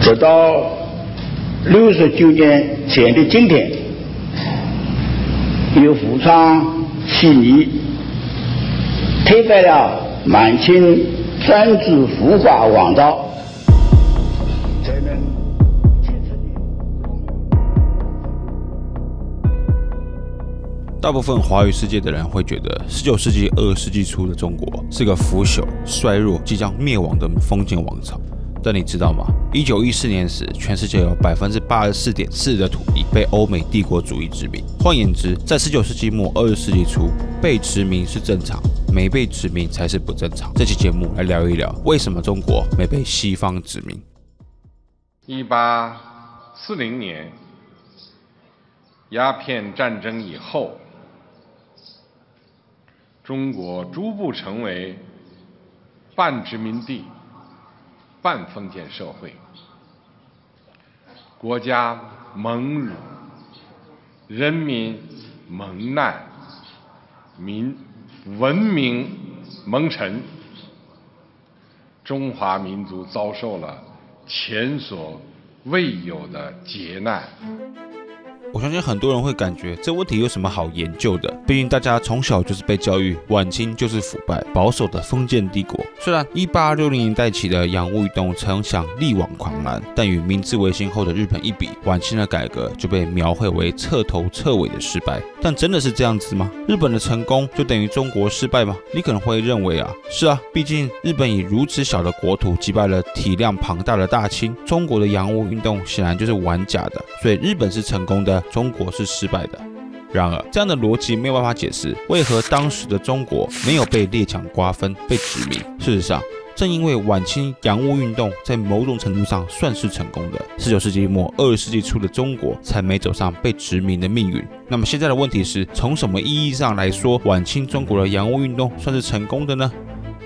直到69年前的今天，由福昌起义推翻了满清专制腐化王朝，才能大部分华语世界的人会觉得，19世纪、20世纪初的中国是个腐朽、衰弱、即将灭亡的封建王朝。但你知道吗？1914年时，全世界有84.4%的土地被欧美帝国主义殖民。换言之，在19世纪末、20世纪初，被殖民是正常，没被殖民才是不正常。这期节目来聊一聊，为什么中国没被西方殖民？1840年鸦片战争以后，中国逐步成为半殖民地、半封建社会，国家蒙辱，人民蒙难，文明蒙尘，中华民族遭受了前所未有的劫难。我相信很多人会感觉这问题有什么好研究的？毕竟大家从小就是被教育，晚清就是腐败保守的封建帝国。虽然1860年代起的洋务运动曾想力挽狂澜，但与明治维新后的日本一比，晚清的改革就被描绘为彻头彻尾的失败。但真的是这样子吗？日本的成功就等于中国失败吗？你可能会认为是啊，毕竟日本以如此小的国土击败了体量庞大的大清，中国的洋务运动显然就是玩假的，所以日本是成功的，中国是失败的。然而，这样的逻辑没有办法解释为何当时的中国没有被列强瓜分、被殖民。事实上，正因为晚清洋务运动在某种程度上算是成功的，19世纪末、20世纪初的中国才没走上被殖民的命运。那么现在的问题是，从什么意义上来说，晚清中国的洋务运动算是成功的呢？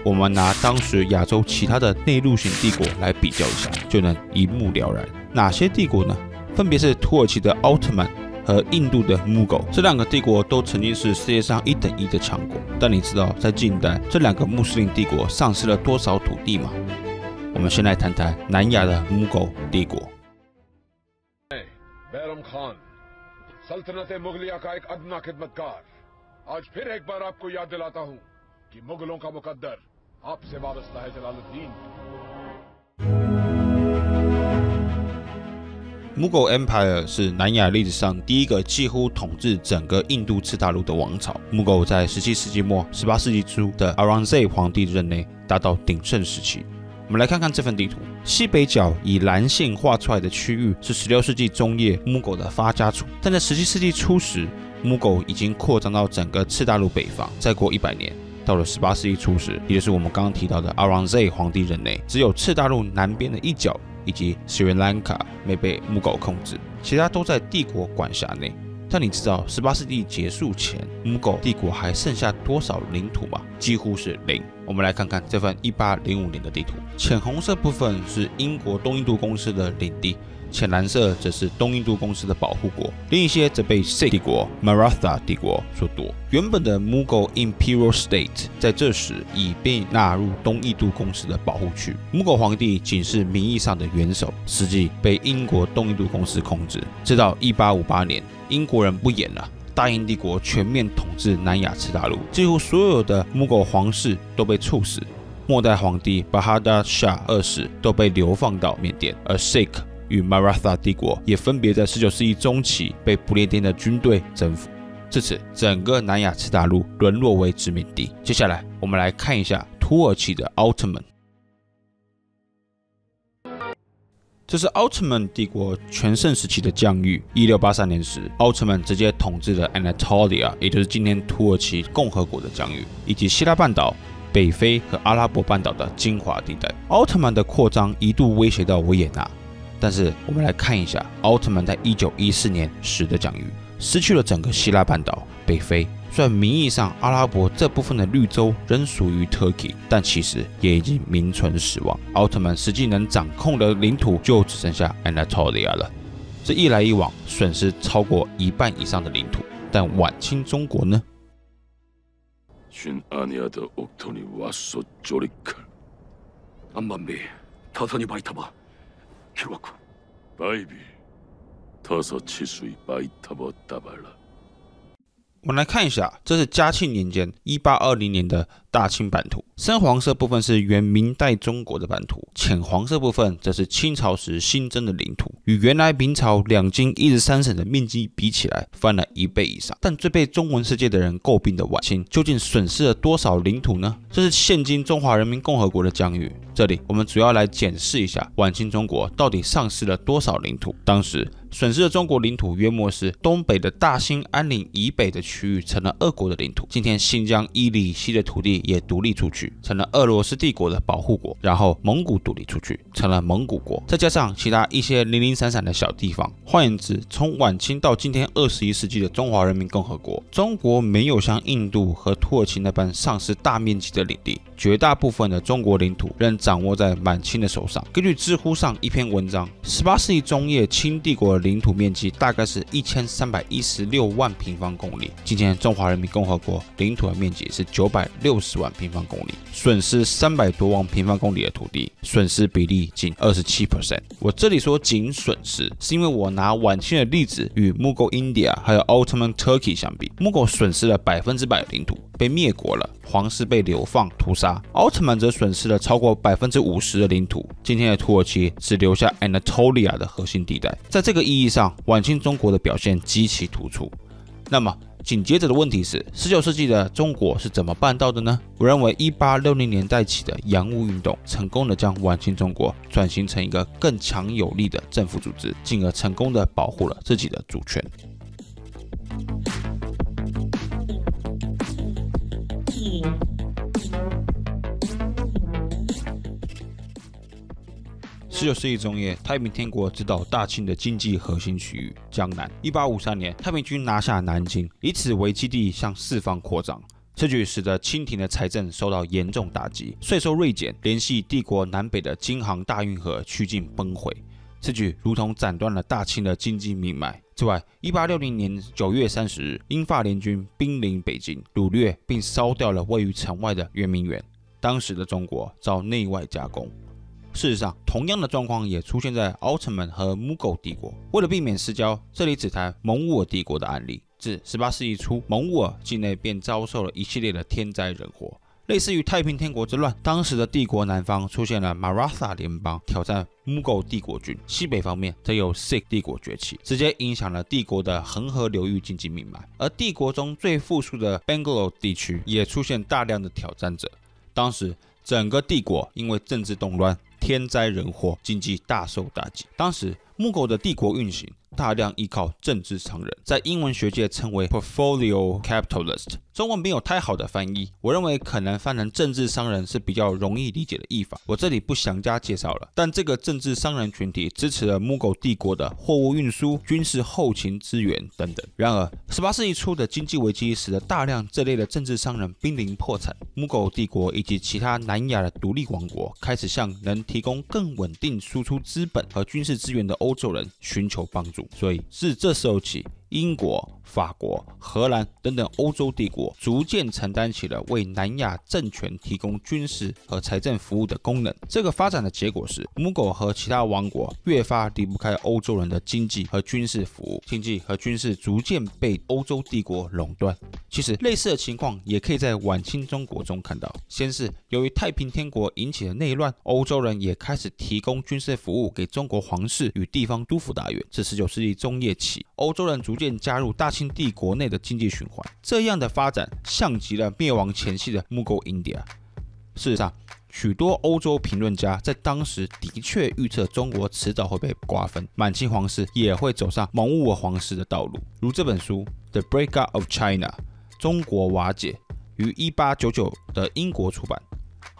我们拿当时亚洲其他的内陆型帝国来比较一下，就能一目了然。哪些帝国呢？分别是土耳其的奥特曼和印度的穆狗，这两个帝国都曾经是世界上1等1的强国。但你知道，在近代这两个穆斯林帝国丧失了多少土地吗？我们先来谈谈南亚的穆狗帝国。बैरम खान सल्तनत मुगलिया का एक अदना खिदमतकार आज फिर एक बार आपको याद दिलाता हूं कि मुगलों का मुकद्दर आपसे वाबस्ता है जलालुद्दीन। Mughal Empire 是南亚历史上第一个几乎统治整个印度次大陆的王朝。Mughal 在17世纪末、18世纪初的 Aurangzeb 皇帝任内达到鼎盛时期。我们来看看这份地图，西北角以蓝线画出来的区域是16世纪中叶 Mughal 的发家处，但在17世纪初时 ，Mughal 已经扩张到整个次大陆北方。再过100年，到了18世纪初时，也就是我们刚刚提到的 Aurangzeb 皇帝任内，只有次大陆南边的一角以及斯里兰卡没被穆狗控制，其他都在帝国管辖内。但你知道18世纪结束前，穆狗帝国还剩下多少领土吗？几乎是0。我们来看看这份1805年的地图，浅红色部分是英国东印度公司的领地，浅蓝色则是东印度公司的保护国，另一些则被 Sikh 帝国、Maratha 帝国所夺。原本的 Mughal Imperial State 在这时已被纳入东印度公司的保护区。Mughal 皇帝仅是名义上的元首，实际被英国东印度公司控制。直到1858年，英国人不演了。大英帝国全面统治南亚次大陆，几乎所有的穆狗皇室都被处死。末代皇帝巴哈达 Shah 2世都被流放到缅甸，而 Sikh 与 Maratha 帝国也分别在19世纪中期被不列颠的军队征服。至此，整个南亚次大陆沦落为殖民地。接下来，我们来看一下土耳其的奥特曼。这是奥特曼帝国全盛时期的疆域。1683年时，奥特曼直接统治了 Anatolia， 也就是今天土耳其共和国的疆域，以及希腊半岛、北非和阿拉伯半岛的精华地带。奥特曼的扩张一度威胁到维也纳，但是我们来看一下奥特曼在1914年时的疆域，失去了整个希腊半岛、北非。虽然名义上阿拉伯这部分的绿洲仍属于 Turkey， 但其实也已经名存实亡。奥特曼实际能掌控的领土就只剩下 Anatolia 了。这一来一往，损失超过1半以上的领土。但晚清中国呢？ 좋았군. 바이비, 더서 치수이 바이타버다발라。我们来看一下，这是嘉庆年间1820年的大清版图，深黄色部分是原明代中国的版图，浅黄色部分则是清朝时新增的领土，与原来明朝两京13省的面积比起来，翻了1倍以上。但最被中文世界的人诟病的晚清，究竟损失了多少领土呢？这是现今中华人民共和国的疆域。这里我们主要来检视一下晚清中国到底丧失了多少领土。当时损失的中国领土约莫是东北的大兴安岭以北的区域成了俄国的领土，今天新疆伊犁西的土地也独立出去，成了俄罗斯帝国的保护国，然后蒙古独立出去，成了蒙古国，再加上其他一些零零散散的小地方。换言之，从晚清到今天21世纪的中华人民共和国，中国没有像印度和土耳其那般丧失大面积的领地，绝大部分的中国领土仍掌握在满清的手上。根据知乎上一篇文章，18世纪中叶清帝国的领土面积大概是1316万平方公里，今天中华人民共和国领土的面积是960万平方公里，损失300多万平方公里的土地，损失比例仅27%。我这里说仅损失，是因为我拿晚清的例子与 Mughal India 还有 Ottoman Turkey 相比 ，Mughal 损失了100%的领土，被灭国了，皇室被流放屠杀，奥特曼则损失了超过50%的领土。今天的土耳其只留下 Anatolia 的核心地带，在这个意义上，晚清中国的表现极其突出。那么紧接着的问题是，19世纪的中国是怎么办到的呢？我认为1860年代起的洋务运动，成功的将晚清中国转型成一个更强有力的政府组织，进而成功的保护了自己的主权。19世纪中叶，太平天国指导大清的经济核心区域江南。1853年，太平军拿下南京，以此为基地向四方扩张。此举使得清廷的财政受到严重打击，税收锐减，联系帝国南北的京杭大运河趋近崩毁。此举如同斩断了大清的经济命脉。此外，1860年9月30日，英法联军兵临北京，掳掠并烧掉了位于城外的圆明园。当时的中国遭内外夹攻。事实上，同样的状况也出现在奥特曼和木狗帝国。为了避免失焦，这里只谈蒙兀尔帝国的案例。自18世纪初，蒙兀尔境内便遭受了一系列的天灾人祸，类似于太平天国之乱。当时的帝国南方出现了 Maratha 联邦挑战木狗帝国军，西北方面则有 Sikh 帝国崛起，直接影响了帝国的恒河流域经济命脉。而帝国中最富庶的 Bangalore 地区也出现大量的挑战者。当时整个帝国因为政治动乱、天灾人祸，经济大受打击。当时木狗的帝国运行大量依靠政治商人，在英文学界称为 portfolio capitalist， 中文没有太好的翻译，我认为可能翻成政治商人是比较容易理解的译法，我这里不详加介绍了。但这个政治商人群体支持了木狗帝国的货物运输、军事后勤支援等等。然而18世纪初的经济危机使得大量这类的政治商人濒临破产，木狗帝国以及其他南亚的独立王国开始向能提供更稳定输出资本和军事资源的欧洲人寻求帮助。所以自这时候起，英国、法国、荷兰等等欧洲帝国逐渐承担起了为南亚政权提供军事和财政服务的功能。这个发展的结果是，木狗和其他王国越发离不开欧洲人的经济和军事服务，经济和军事逐渐被欧洲帝国垄断。其实类似的情况也可以在晚清中国中看到。先是由于太平天国引起的内乱，欧洲人也开始提供军事服务给中国皇室与地方督府大员。自19世纪中叶起，欧洲人逐渐加入大清帝国内的经济循环，这样的发展像极了灭亡前夕的 Mughal India。事实上，许多欧洲评论家在当时的确预测中国迟早会被瓜分，满清皇室也会走上蒙兀尔皇室的道路。如这本书《The Breakup of China》中国瓦解于1899的英国出版，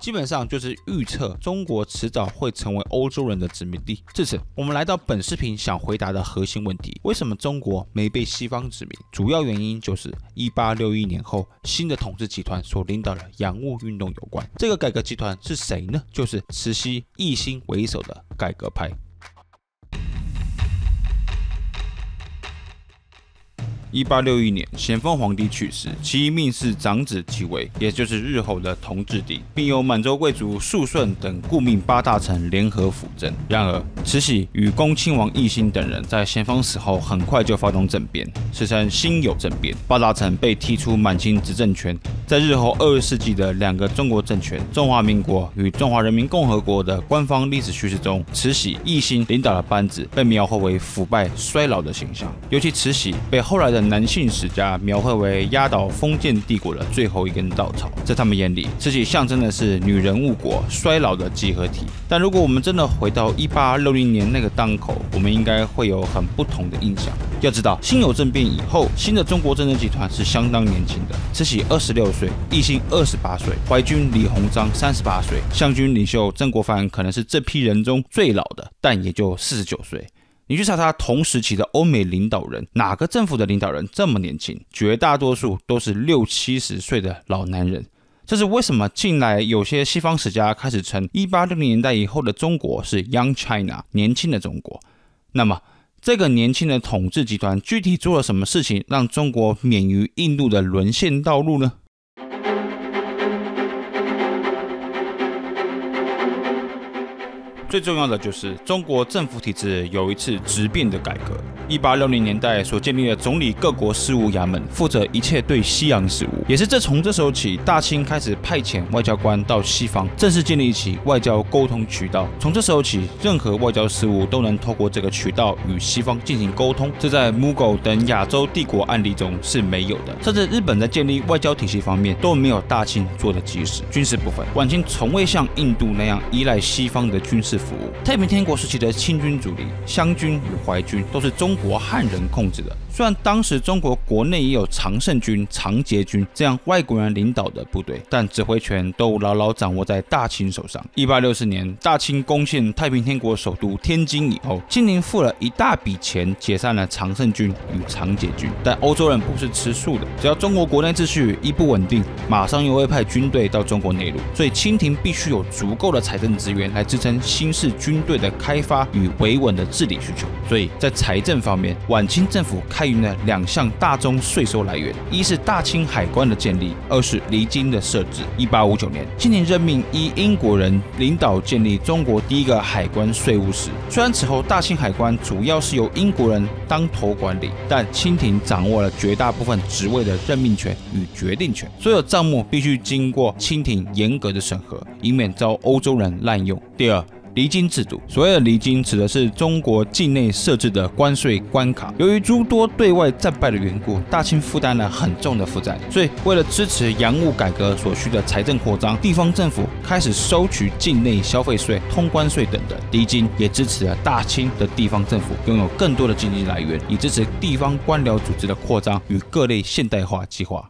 基本上就是预测中国迟早会成为欧洲人的殖民地。至此，我们来到本视频想回答的核心问题：为什么中国没被西方殖民？主要原因就是1861年后新的统治集团所领导的洋务运动有关。这个改革集团是谁呢？就是慈禧、奕欣为首的改革派。1861年，咸丰皇帝去世，其命是长子继位，也就是日后的同治帝，并由满洲贵族肃顺等顾命8大臣联合辅政。然而，慈禧与恭亲王奕欣等人在咸丰死后很快就发动政变，史称辛酉政变，8大臣被踢出满清执政圈。在日后20世纪的2个中国政权——中华民国与中华人民共和国的官方历史叙事中，慈禧、奕欣领导的班子被描绘为腐败衰老的形象，尤其慈禧被后来的男性史家描绘为压倒封建帝国的最后一根稻草。在他们眼里，慈禧象征的是女人误国、衰老的集合体。但如果我们真的回到1860年那个当口，我们应该会有很不同的印象。要知道，辛酉政变以后，新的中国政治集团是相当年轻的，慈禧26岁，奕欣28岁，淮军李鸿章38岁，湘军领袖曾国藩可能是这批人中最老的，但也就49岁。你去查查同时期的欧美领导人，哪个政府的领导人这么年轻？绝大多数都是60、70岁的老男人。这是为什么近来有些西方史家开始称1860年代以后的中国是 Young China， 年轻的中国。那么，这个年轻的统治集团具体做了什么事情，让中国免于印度的沦陷道路呢？最重要的就是中国政府体制有一次质变的改革。1860年代所建立的总理各国事务衙门，负责一切对西洋事务，也是从这时候起，大清开始派遣外交官到西方，正式建立起外交沟通渠道。从这时候起，任何外交事务都能透过这个渠道与西方进行沟通，这在母狗等亚洲帝国案例中是没有的。甚至日本在建立外交体系方面都没有大清做的及时。军事部分，晚清从未像印度那样依赖西方的军事服务。太平天国时期的清军主力湘军与淮军都是中国汉人控制的。虽然当时中国国内也有常胜军、常捷军这样外国人领导的部队，但指挥权都牢牢掌握在大清手上。1864年，大清攻陷太平天国首都天津以后，清廷付了一大笔钱解散了常胜军与常捷军。但欧洲人不是吃素的，只要中国国内秩序一不稳定，马上又会派军队到中国内陆，所以清廷必须有足够的财政资源来支撑新式军队的开发与维稳的治理需求。所以在财政方面，晚清政府开运了2项大宗税收来源，一是大清海关的建立，二是离京的设置。1859年，清廷任命依英国人领导建立中国第一个海关税务司。虽然此后大清海关主要是由英国人当头管理，但清廷掌握了绝大部分职位的任命权与决定权，所有账目必须经过清廷严格的审核，以免遭欧洲人滥用。第二，离京制度，所谓的离京指的是中国境内设置的关税关卡。由于诸多对外战败的缘故，大清负担了很重的负债，所以为了支持洋务改革所需的财政扩张，地方政府开始收取境内消费税、通关税等等。离京也支持了大清的地方政府拥有更多的经济来源，以支持地方官僚组织的扩张与各类现代化计划。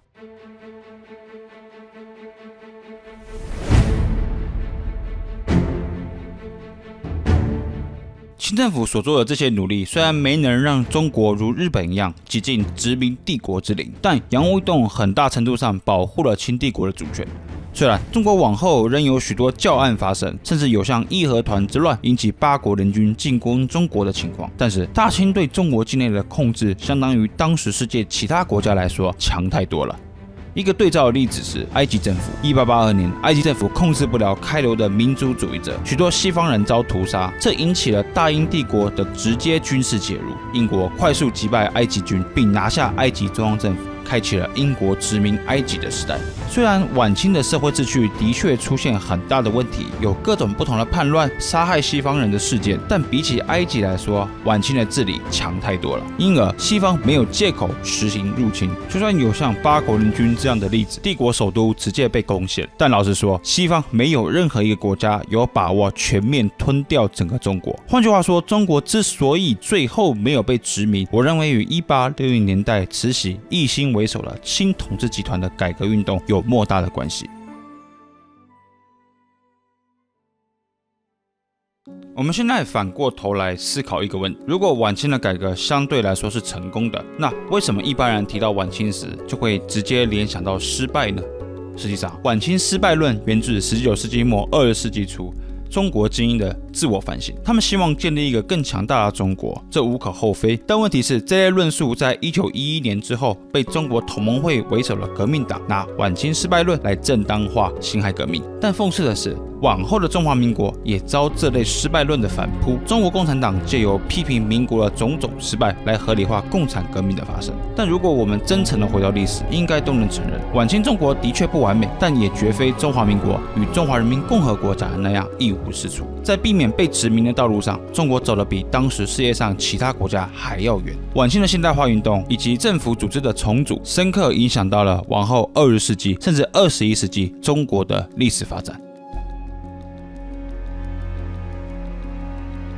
清政府所做的这些努力，虽然没能让中国如日本一样挤进殖民帝国之林，但洋务运动很大程度上保护了清帝国的主权。虽然中国往后仍有许多教案发生，甚至有像义和团之乱引起8国联军进攻中国的情况，但是大清对中国境内的控制，相当于当时世界其他国家来说强太多了。一个对照的例子是埃及政府。1882年，埃及政府控制不了开罗的民族主义者，许多西方人遭屠杀，这引起了大英帝国的直接军事介入。英国快速击败埃及军，并拿下埃及中央政府，开启了英国殖民埃及的时代。虽然晚清的社会秩序的确出现很大的问题，有各种不同的叛乱、杀害西方人的事件，但比起埃及来说，晚清的治理强太多了。因而西方没有借口实行入侵。就算有像8国联军这样的例子，帝国首都直接被攻陷，但老实说，西方没有任何一个国家有把握全面吞掉整个中国。换句话说，中国之所以最后没有被殖民，我认为与1860年代慈禧、奕欣为首的新统治集团的改革运动有莫大的关系。我们现在反过头来思考一个问题：如果晚清的改革相对来说是成功的，那为什么一般人提到晚清时就会直接联想到失败呢？实际上，晚清失败论源自19世纪末20世纪初，中国精英的自我反省。他们希望建立一个更强大的中国，这无可厚非。但问题是，这类论述在1911年之后被中国同盟会为首的革命党拿晚清失败论来正当化辛亥革命。但讽刺的是，往后的中华民国也遭这类失败论的反扑。中国共产党借由批评民国的种种失败来合理化共产革命的发生。但如果我们真诚的回到历史，应该都能承认，晚清中国的确不完美，但也绝非中华民国与中华人民共和国讲的那样一无是处。在避免被殖民的道路上，中国走得比当时世界上其他国家还要远。晚清的现代化运动以及政府组织的重组，深刻影响到了往后20世纪甚至21世纪中国的历史发展。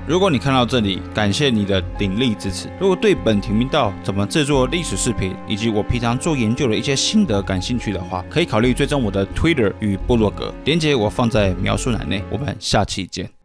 如果你看到这里，感谢你的鼎力支持。如果对本频道怎么制作历史视频，以及我平常做研究的一些心得感兴趣的话，可以考虑追踪我的 Twitter 与部落格，连结我放在描述栏内。我们下期见。